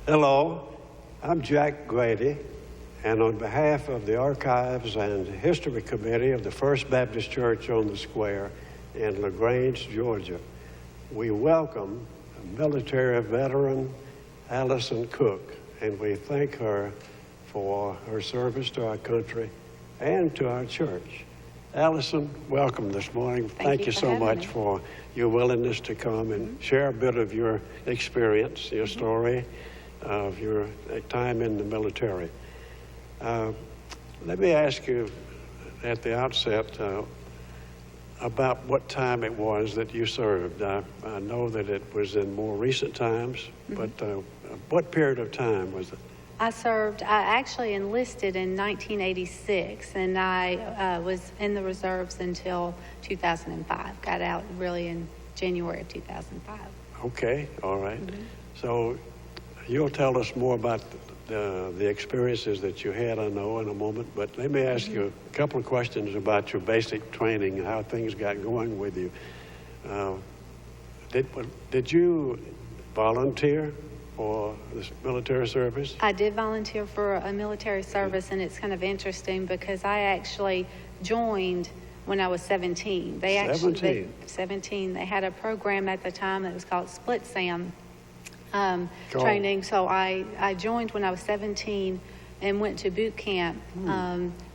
Hello, I'm Jack Grady, and on behalf of the Archives and History Committee of the First Baptist Church on the Square in LaGrange, Georgia, we welcome military veteran Allyson Cook, and we thank her for her service to our country and to our church. Allyson, welcome this morning. Thank you so much for your willingness to come and share a bit of your experience, your story of your time in the military. Let me ask you at the outset about what time it was that you served. I know that it was in more recent times, but what period of time was it? I actually enlisted in 1986, and I was in the reserves until 2005. Got out really in January of 2005. Okay, all right. So you'll tell us more about the experiences that you had, I know, in a moment, but let me ask you a couple of questions about your basic training and how things got going with you. Did you volunteer for this military service? I did volunteer for a military service, and it's kind of interesting because I actually joined when I was 17. They 17. They had a program at the time that was called Split SAM training. So I joined when I was 17 and went to boot camp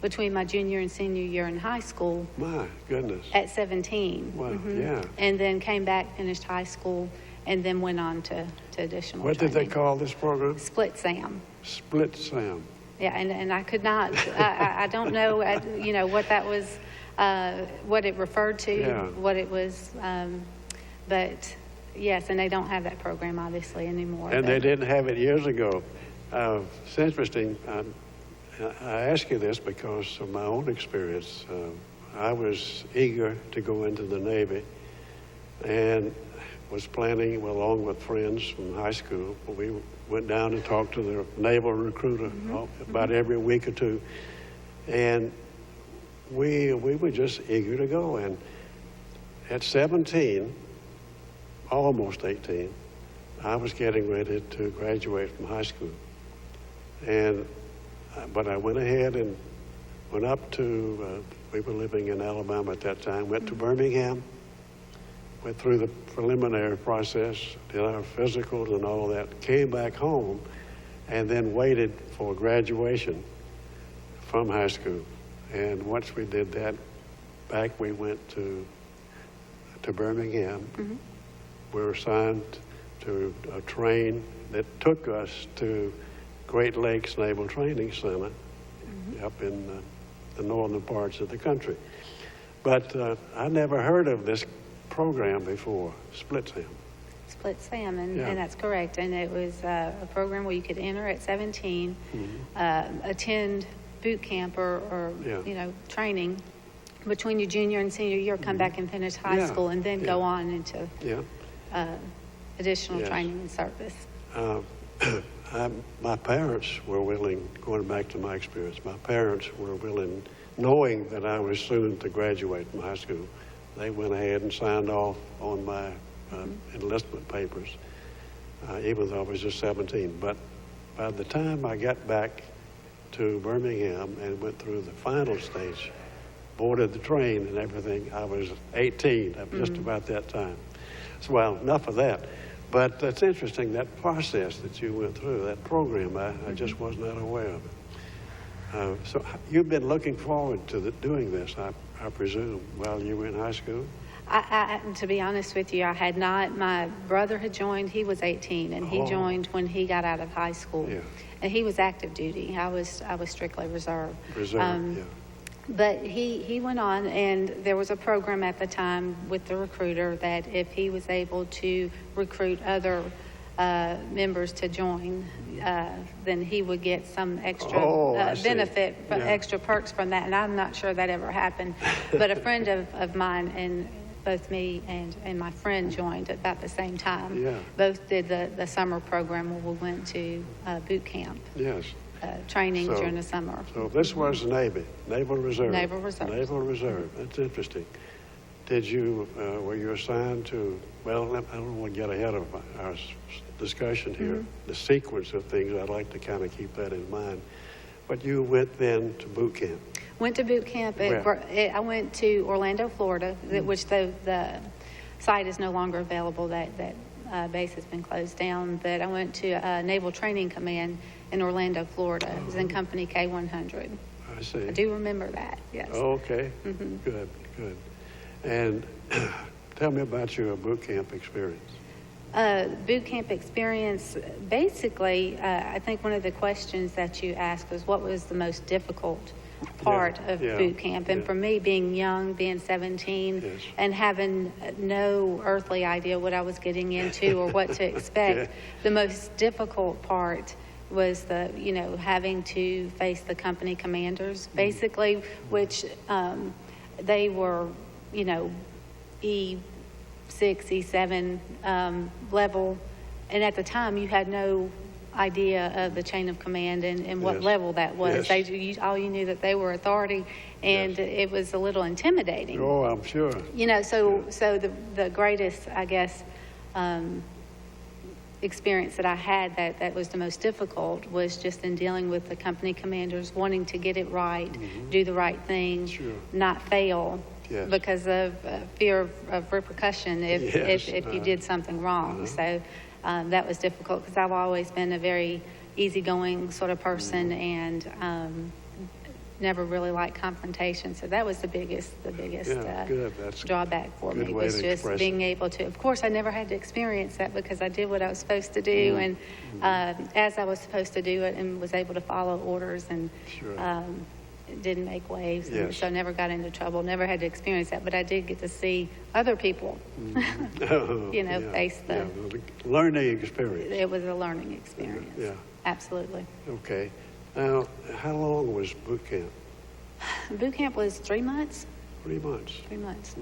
between my junior and senior year in high school. My goodness. At 17. Wow, yeah. And then came back, finished high school, and then went on to additional What training. did they call this program? Split SAM. Split SAM. Yeah, and I could not, I don't know, what that was, what it referred to, what it was, but yes, and they don't have that program obviously anymore. And they didn't have it years ago. It's interesting. I ask you this because of my own experience. I was eager to go into the Navy and was planning, along with friends from high school. We went down and talked to the naval recruiter about every week or two. And we were just eager to go. And at 17, almost 18, I was getting ready to graduate from high school. But I went ahead and went up to, we were living in Alabama at that time, went to Birmingham, went through the preliminary process, did our physicals and all that, came back home, and then waited for graduation from high school. And once we did that, back we went to Birmingham. We were assigned to a train that took us to Great Lakes Naval Training Center up in the northern parts of the country. But I never heard of this program before, Split SAM. Split SAM, and that's correct. And it was a program where you could enter at 17, attend boot camp or training between your junior and senior year, come back and finish high school, and then go on into additional training and service. My parents were willing, going back to my experience, my parents were willing, knowing that I was soon to graduate from high school, they went ahead and signed off on my enlistment papers, even though I was just 17. But by the time I got back to Birmingham and went through the final stage, boarded the train and everything, I was 18, just about that time. So, well, enough of that. But it's interesting, that process that you went through, that program, I just was not aware of it. So you've been looking forward to doing this, I presume, while you were in high school? To be honest with you, I had not. My brother had joined. He was 18, and he joined when he got out of high school. Yeah. And he was active duty. I was strictly reserve. But he went on, and there was a program at the time with the recruiter that if he was able to recruit other members to join, then he would get some extra benefit, extra perks from that. And I'm not sure that ever happened. But a friend of mine, and both me and my friend joined at about the same time. Yeah. Both did the summer program where we went to boot camp. Yes. Training during the summer. So this was the Navy, Naval Reserve. Naval Reserve. Naval Reserve. That's interesting. were you assigned to, well, I don't want to get ahead of our discussion here, the sequence of things. I'd like to kind of keep that in mind. But you went then to boot camp. Went to boot camp. I went to Orlando, Florida, which the site is no longer available. That base has been closed down. But I went to Naval Training Command in Orlando, Florida. It was in Company K-100. I see. I do remember that, yes. Oh, okay. Good. And tell me about your boot camp experience. Boot camp experience, basically, I think one of the questions that you asked was what was the most difficult part of boot camp. And for me, being young, being 17, and having no earthly idea what I was getting into or what to expect, the most difficult part was having to face the company commanders, basically, which they were, E6, E7 level, and at the time you had no idea of the chain of command and what level that was. All you knew that they were authority, and it was a little intimidating. Oh, I'm sure. So the greatest, I guess, experience that I had that was the most difficult was just in dealing with the company commanders, wanting to get it right, do the right thing, not fail. Because of fear of repercussion if you did something wrong. So that was difficult because I've always been a very easygoing sort of person and never really liked confrontation. So that was the biggest drawback for me, was just being able to, of course I never had to experience that because I did what I was supposed to do and as I was supposed to do it, and was able to follow orders and didn't make waves, and so never got into trouble, never had to experience that, but I did get to see other people, face the learning experience. It was a learning experience. Absolutely. Okay. Now, how long was boot camp? Boot camp was 3 months. 3 months. 3 months.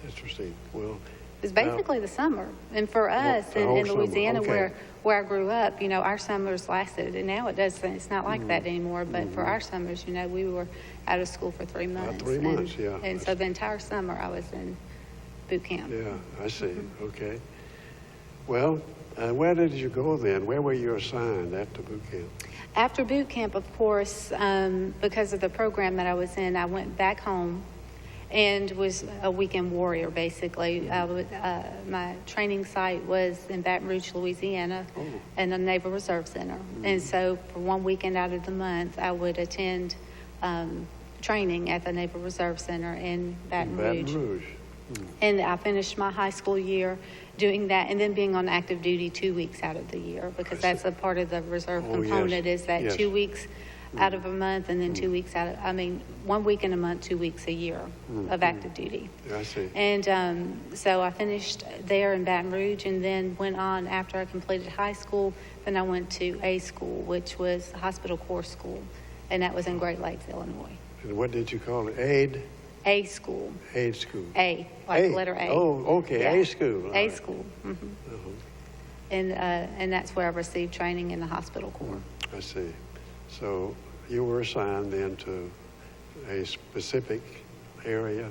Interesting. Well, it was basically the summer, and for us in Louisiana, where I grew up, our summers lasted, and now it's not like that anymore. But for our summers, we were out of school for 3 months. 3 months, and so the entire summer I was in boot camp. Yeah, I see. Okay. Well, where did you go then? Where were you assigned after boot camp? After boot camp, of course, because of the program that I was in, I went back home and was a weekend warrior, basically. My training site was in Baton Rouge, Louisiana, in the Naval Reserve Center. And so for 1 weekend out of the month, I would attend training at the Naval Reserve Center in Baton Rouge. And I finished my high school year doing that, and then being on active duty 2 weeks out of the year, because that's a part of the reserve component, is that 2 weeks out of a month, and then 2 weeks 1 week in a month, 2 weeks a year of active duty. I see. And so I finished there in Baton Rouge, and then went on after I completed high school. Then I went to A school, which was Hospital Corps School, and that was in Great Lakes, Illinois. And what did you call it? A school. A school. A, like the letter A. Oh, okay. A school. A school. And that's where I received training in the Hospital Corps. I see. So you were assigned then to a specific area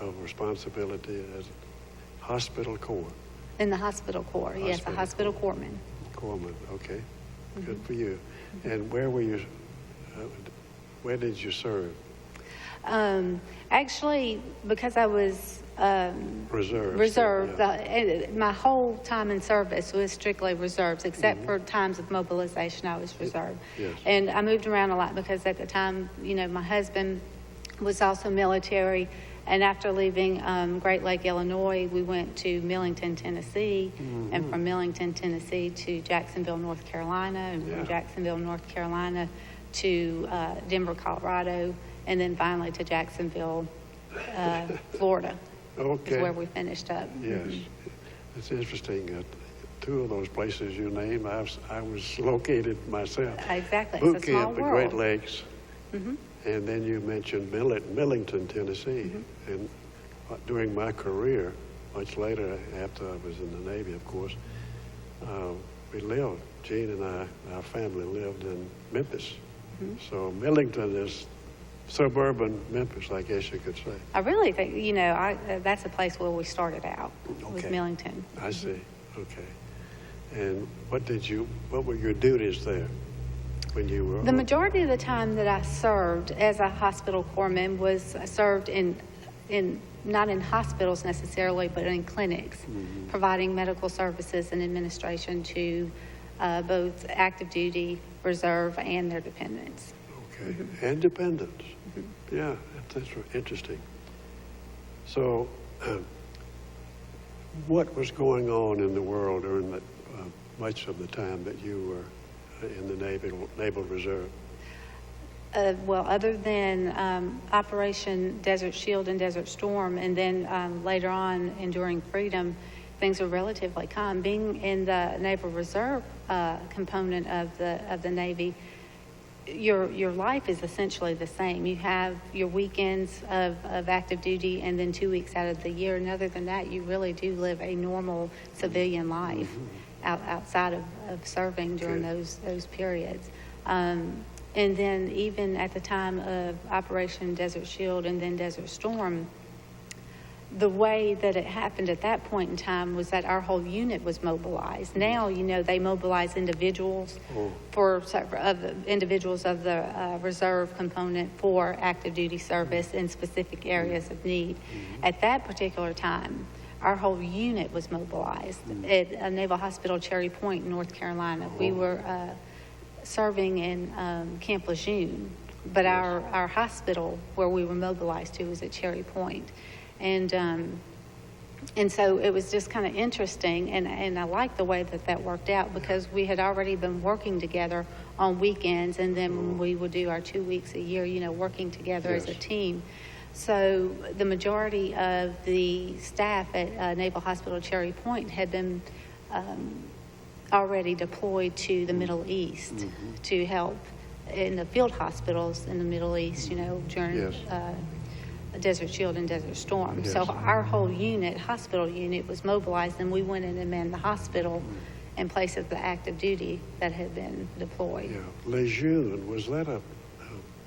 of responsibility as Hospital Corps. In the Hospital Corps, yes, a hospital corpsman. Corpsman, okay. Good for you. And where were you? Where did you serve? Actually, because I was reserve. My whole time in service was strictly reserves, except for times of mobilization. I was reserve, and I moved around a lot because at the time, my husband was also military. And after leaving Great Lake, Illinois, we went to Millington, Tennessee, and from Millington, Tennessee to Jacksonville, North Carolina, and from Jacksonville, North Carolina to Denver, Colorado, and then finally to Jacksonville, Florida. Okay. Is where we finished up. Yes. It's interesting. 2 of those places you named, I was located myself. Exactly. Boot it's a small camp at world. Great Lakes. And then you mentioned Millington, Tennessee. And during my career, much later, after I was in the Navy, of course, Jean and I, our family lived in Memphis. So Millington is suburban Memphis, I guess you could say. I really think, that's a place where we started out, was Okay. Millington. I see. Okay. And what were your duties there when you were? The majority of the time that I served as a hospital corpsman was served not in hospitals necessarily, but in clinics, providing medical services and administration to both active duty, reserve, and their dependents. Okay. And dependents. Yeah, that's interesting. So, what was going on in the world during that much of the time that you were in the Naval Reserve? Well, other than Operation Desert Shield and Desert Storm, and then later on, Enduring Freedom, things were relatively calm. Being in the Naval Reserve component of the Navy, your life is essentially the same. You have your weekends of active duty and then 2 weeks out of the year. And other than that, you really do live a normal civilian life outside of serving during those periods. And then even at the time of Operation Desert Shield and then Desert Storm, the way that it happened at that point in time was that our whole unit was mobilized. Now, they mobilize individuals individuals of the reserve component for active duty service in specific areas of need. At that particular time, our whole unit was mobilized at Naval Hospital Cherry Point, North Carolina. We were serving in Camp Lejeune, but our hospital where we were mobilized to was at Cherry Point. And so it was just kind of interesting, and I like the way that worked out, because we had already been working together on weekends, and then we would do our 2 weeks a year, working together as a team. So the majority of the staff at Naval Hospital Cherry Point had been already deployed to the Middle East to help in the field hospitals in the Middle East, during Desert Shield and Desert Storm. So our whole hospital unit was mobilized, and we went in and manned the hospital in place of the active duty that had been deployed. Yeah. Lejeune, was that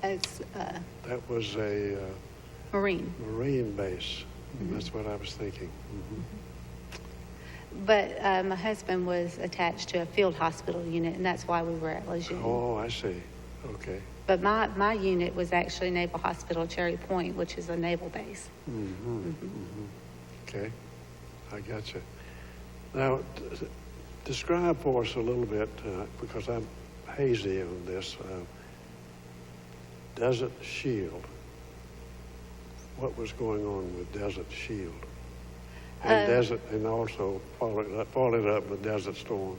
That was a Marine base. That's what I was thinking. But my husband was attached to a field hospital unit, and that's why we were at Lejeune. Oh, I see. Okay. But my unit was actually Naval Hospital Cherry Point, which is a naval base. Okay, I got you. Now, describe for us a little bit, because I'm hazy on this, Desert Shield. What was going on with Desert Shield? And and also followed up with Desert Storm.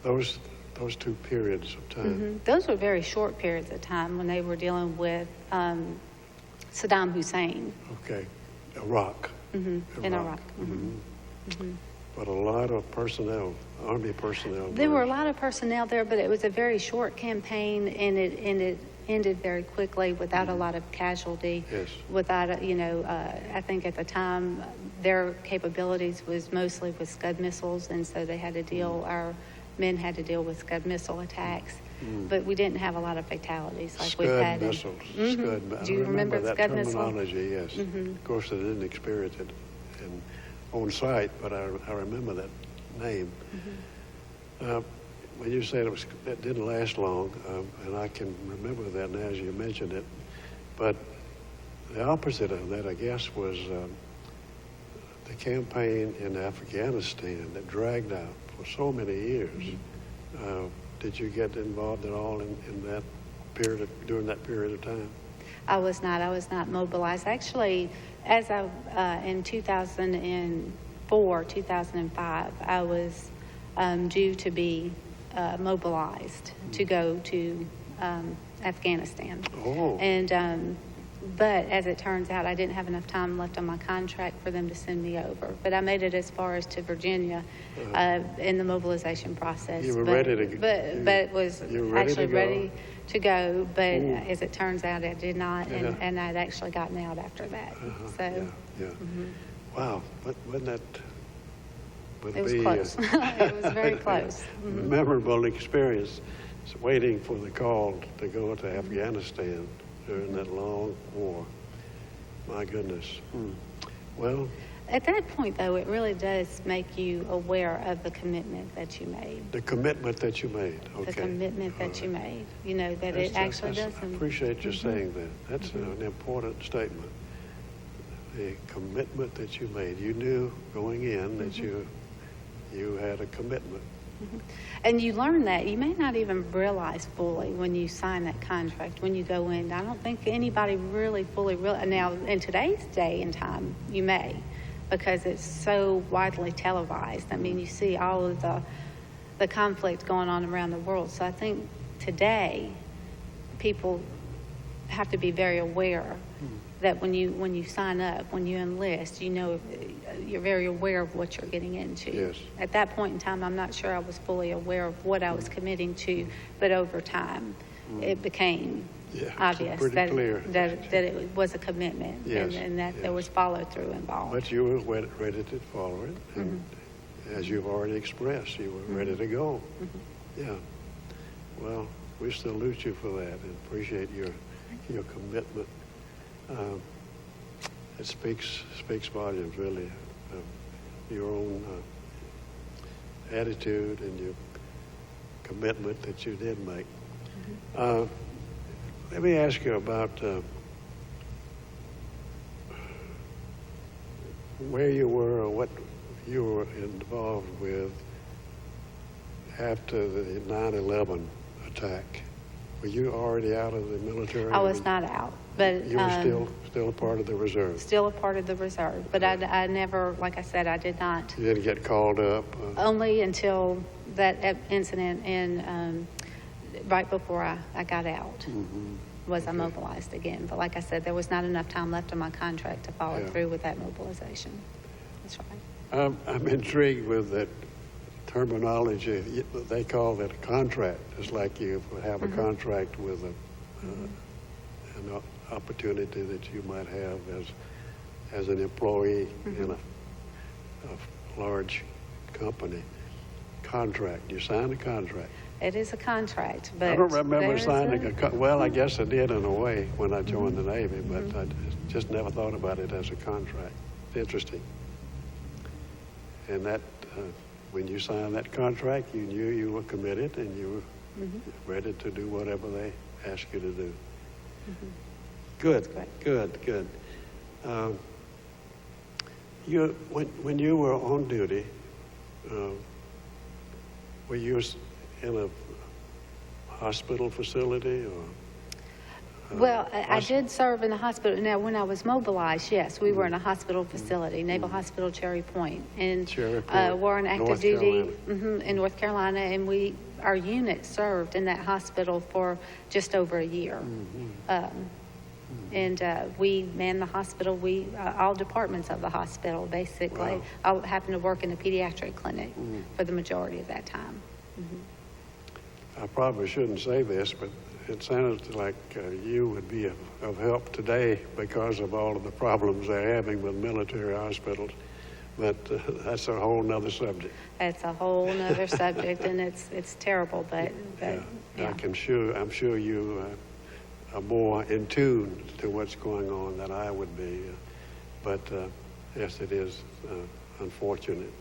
Those two periods of time. Those were very short periods of time when they were dealing with Saddam Hussein. Okay, Iraq. In Iraq. But a lot of personnel, Army personnel. There were a lot of personnel there, but it was a very short campaign, and it ended very quickly without a lot of casualty. Yes. Without, I think at the time their capabilities was mostly with Scud missiles, and so they had to deal, our men had to deal with Scud missile attacks. But we didn't have a lot of fatalities like we've had. Missiles. Scud. Do you remember that Scud missile? terminology? Yes. Of course, I didn't experience it on site, but I remember that name. When you said it didn't last long, and I can remember that now as you mentioned it, but the opposite of that, I guess, was the campaign in Afghanistan that dragged out for so many years. Did you get involved at all in that period during that period of time? I was not mobilized. Actually, in 2004, 2005, I was due to be mobilized to go to Afghanistan. Oh. And but as it turns out, I didn't have enough time left on my contract for them to send me over. But I made it as far as to Virginia in the mobilization process. You were ready to go. But was actually ready to go. But as it turns out, I did not, and I'd actually gotten out after that. Wow, wasn't that? It was close. It was very close. Memorable experience. waiting for the call to go to Afghanistan during that long war. My goodness. Well, at that point, though, it really does make you aware of the commitment that you made. The commitment that you made, okay. The commitment that you made, you know, that it actually doesn't. I appreciate you saying that. That's an important statement. The commitment that you made. You knew going in that you had a commitment. And you learn that. You may not even realize fully when you sign that contract, when you go in. I don't think anybody really fully realizes. Now, in today's day and time, you may, because it's so widely televised. I mean, you see all of the conflict going on around the world. So I think today, people have to be very aware that when you sign up, when you enlist, you know, you're very aware of what you're getting into. Yes. At that point in time, I'm not sure I was fully aware of what I was committing to, but over time, it became obvious that it was a commitment, yes. and that there was follow through involved. But you were ready to follow it, and as you've already expressed, you were ready to go. Yeah. Well, we salute you for that and appreciate your commitment. It speaks volumes, really, of your own attitude and your commitment that you did make. Let me ask you about where you were or what you were involved with after the 9/11 attack. Were you already out of the military? I was not out, but you were still a part of the reserve. Still a part of the reserve, but I never, like I said, I did not. You didn't get called up. Only until that incident in right before I got out was I mobilized again. But like I said, there was not enough time left on my contract to follow through with that mobilization. That's right. I'm intrigued with that terminology. They call it a contract. It's like you have a contract with an opportunity that you might have as an employee in a large company. Contract. You sign a contract. It is a contract, but I don't remember signing well, I guess I did in a way when I joined the Navy, but I just never thought about it as a contract. It's interesting. And that when you signed that contract, you knew you were committed and you were ready to do whatever they asked you to do. Good. When you were on duty, were you in a hospital facility or? Well, I did serve in the hospital. Now, when I was mobilized, yes, we were in a hospital facility, Naval Hospital Cherry Point, and we're on active duty in North Carolina, and our unit served in that hospital for just over a year. And we manned the hospital. All departments of the hospital, basically. Wow. I happened to work in a pediatric clinic for the majority of that time. I probably shouldn't say this, but it sounds like you would be of help today because of all of the problems they're having with military hospitals. But that's a whole nother subject. It's a whole nother subject, and it's terrible, but yeah. I'm sure you are more in tune to what's going on than I would be. But yes, it is unfortunate.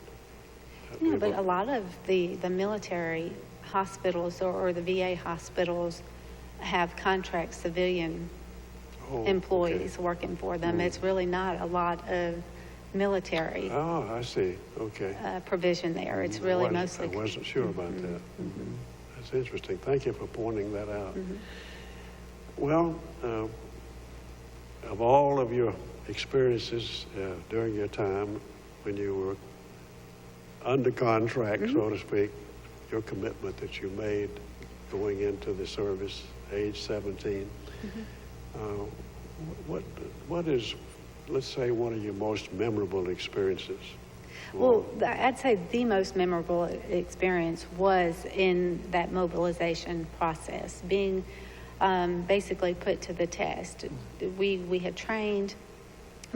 Yeah, but a lot of the military hospitals or the VA hospitals have contract civilian employees working for them. It's really not a lot of military I see. Okay. Provision there. It's really mostly. I wasn't sure about that. That's interesting. Thank you for pointing that out. Well, of all of your experiences during your time when you were under contract, so to speak, your commitment that you made going into the service, age 17, what is, let's say, one of your most memorable experiences? Well, I'd say the most memorable experience was in that mobilization process, being basically put to the test. We had trained,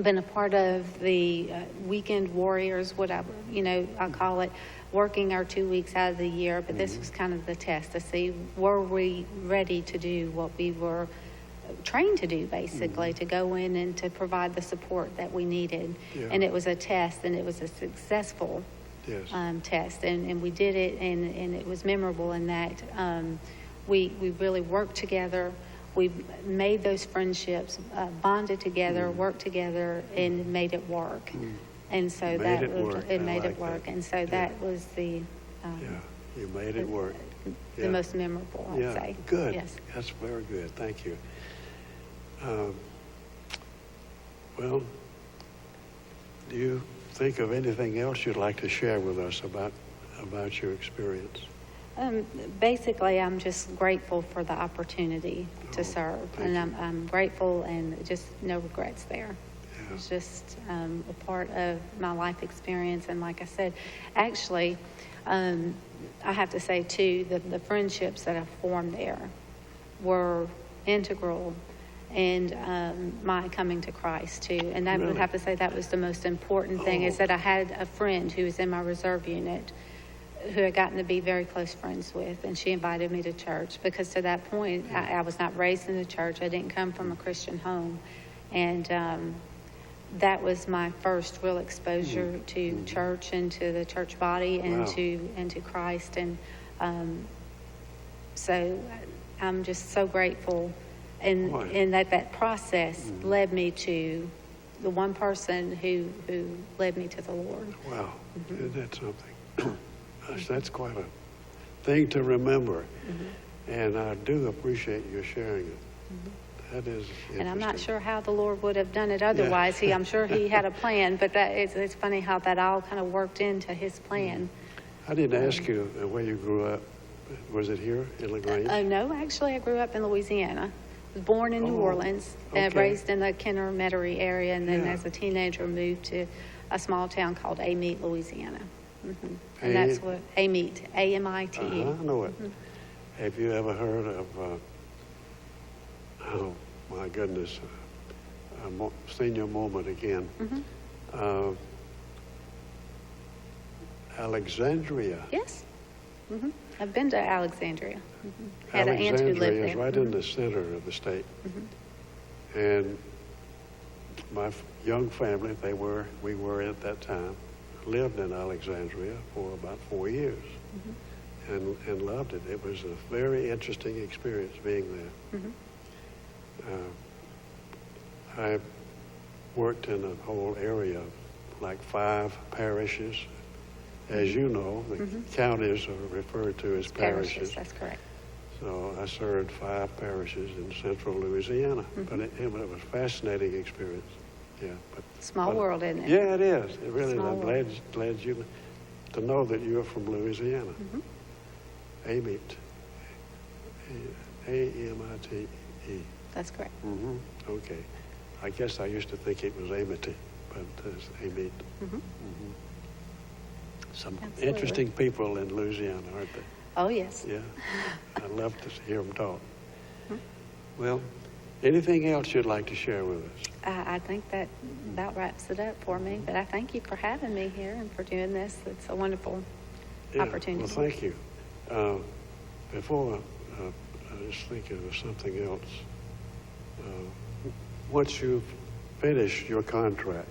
been a part of the weekend warriors, I'll call it, working our 2 weeks out of the year, but this was kind of the test to see, were we ready to do what we were trained to do, basically, to go in and to provide the support that we needed. Yeah. And it was a test, and it was a successful test, and we did it, and it was memorable in that we really worked together. We made those friendships, bonded together, worked together, and made it work. And so it made it work. And so that was the you made it work. The most memorable, I'd say. Good. Yes. That's very good. Thank you. Well, do you think of anything else you'd like to share with us about your experience? Basically, I'm just grateful for the opportunity to serve, and I'm grateful, and just no regrets there. Yeah. It's just a part of my life experience, and like I said, actually, I have to say too that the friendships that I formed there were integral in my coming to Christ too, and I would have to say that was the most important thing, is that I had a friend who was in my reserve unit who had gotten to be very close friends with, and she invited me to church, because to that point I was not raised in the church. I didn't come from a Christian home, and that was my first real exposure to church and to the church body and to Christ, and so I'm just so grateful, and that process led me to the one person who led me to the Lord. Wow, isn't that something? That's quite a thing to remember, and I do appreciate you sharing it. That is interesting. And I'm not sure how the Lord would have done it otherwise. I'm sure He had a plan, but it's funny how that all kind of worked into His plan. I didn't ask you where you grew up. Was it here in LaGrange? No, actually, I grew up in Louisiana. I was born in New Orleans, raised in the Kenner Metairie area, and then as a teenager moved to a small town called Amite, Louisiana. And that's what Amite, Amite. I know it. Have you ever heard of, oh my goodness, a senior moment again, Alexandria? Yes. I've been to Alexandria. Had an aunt who lived there. Alexandria is right in the center of the state. And my young family, we were at that time, lived in Alexandria for about 4 years, and loved it. It was a very interesting experience being there. I worked in a whole area, like 5 parishes. As you know, the counties are referred to as parishes. That's correct. So I served 5 parishes in central Louisiana, but it was a fascinating experience. Yeah, but small world, isn't it? Yeah, it is. It really is. I'm world. glad you to know that you're from Louisiana. Amite, A-M-I-T-E. That's correct. Okay. I guess I used to think it was Amity, but it's Amite. Some interesting people in Louisiana, aren't they? Oh, yes. Yeah. I love to hear them talk. Well, anything else you'd like to share with us? I think that about wraps it up for me, but I thank you for having me here and for doing this. It's a wonderful opportunity. Well, thank you. Before I just thinking of something else. Once you've finished your contract,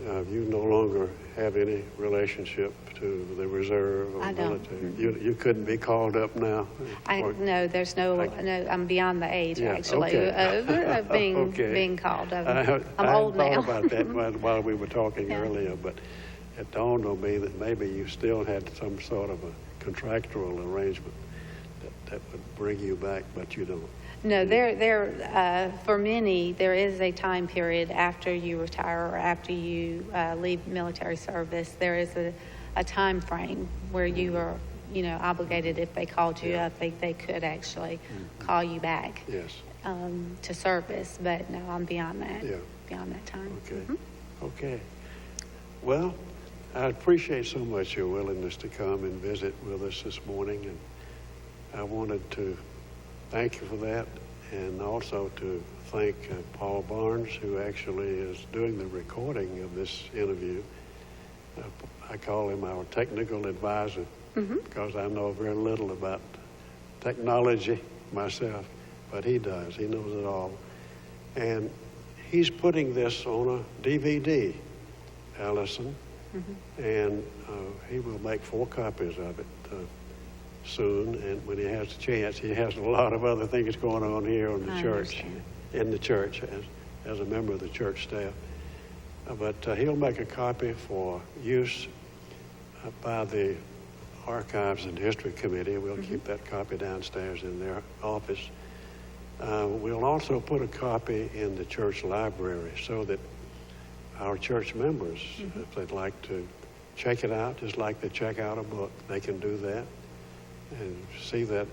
you no longer have any relationship to the reserve or military. You couldn't be called up now? No, there's no, I'm beyond the age, actually, of being called. I'm old now. I thought about that while we were talking earlier, but it dawned on me that maybe you still had some sort of a contractual arrangement that would bring you back, but you don't. No, for many, there is a time period after you retire or after you leave military service. There is a time frame where you are, obligated. If they called you up, they could actually call you back to service. But no, I'm beyond that. Beyond that time. Okay. Okay. Well, I appreciate so much your willingness to come and visit with us this morning, and I wanted to thank you for that, and also to thank Paul Barnes, who actually is doing the recording of this interview. I call him our technical advisor because I know very little about technology myself, but he does. He knows it all. And he's putting this on a DVD, Allyson, and he will make 4 copies of it soon. And when he has a chance, he has a lot of other things going on here on the church, in the church, as a member of the church staff. But he'll make a copy for use by the Archives and History Committee. We'll keep that copy downstairs in their office. We'll also put a copy in the church library so that our church members, if they'd like to check it out, just like they check out a book, they can do that and see that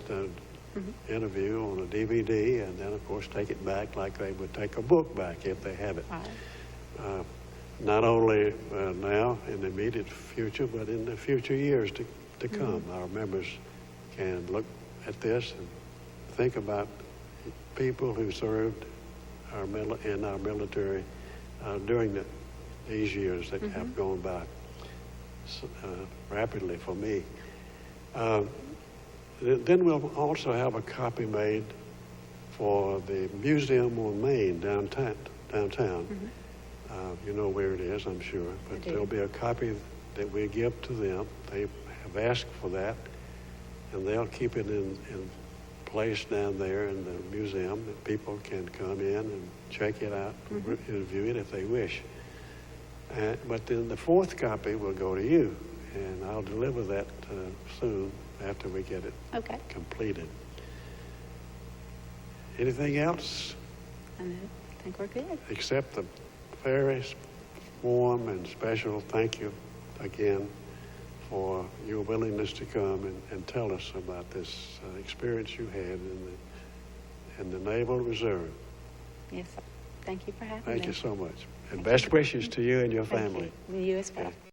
interview on a DVD, and then, of course, take it back like they would take a book back if they have it. Right. Not only now in the immediate future, but in the future years to come. Our members can look at this and think about people who served in our military during these years that have gone by rapidly for me. Then we'll also have a copy made for the museum on Main downtown. You know where it is, I'm sure, but there'll be a copy that we give to them. They have asked for that, and they'll keep it in place down there in the museum that people can come in and check it out and view it if they wish. But then the 4th copy will go to you, and I'll deliver that soon after we get it completed. Anything else? I think we're good. Except the very warm and special thank you again for your willingness to come and tell us about this experience you had in the Naval Reserve. Yes, sir. Thank you for having me. Thank you so much. And best wishes to you and your family. You as well. Okay.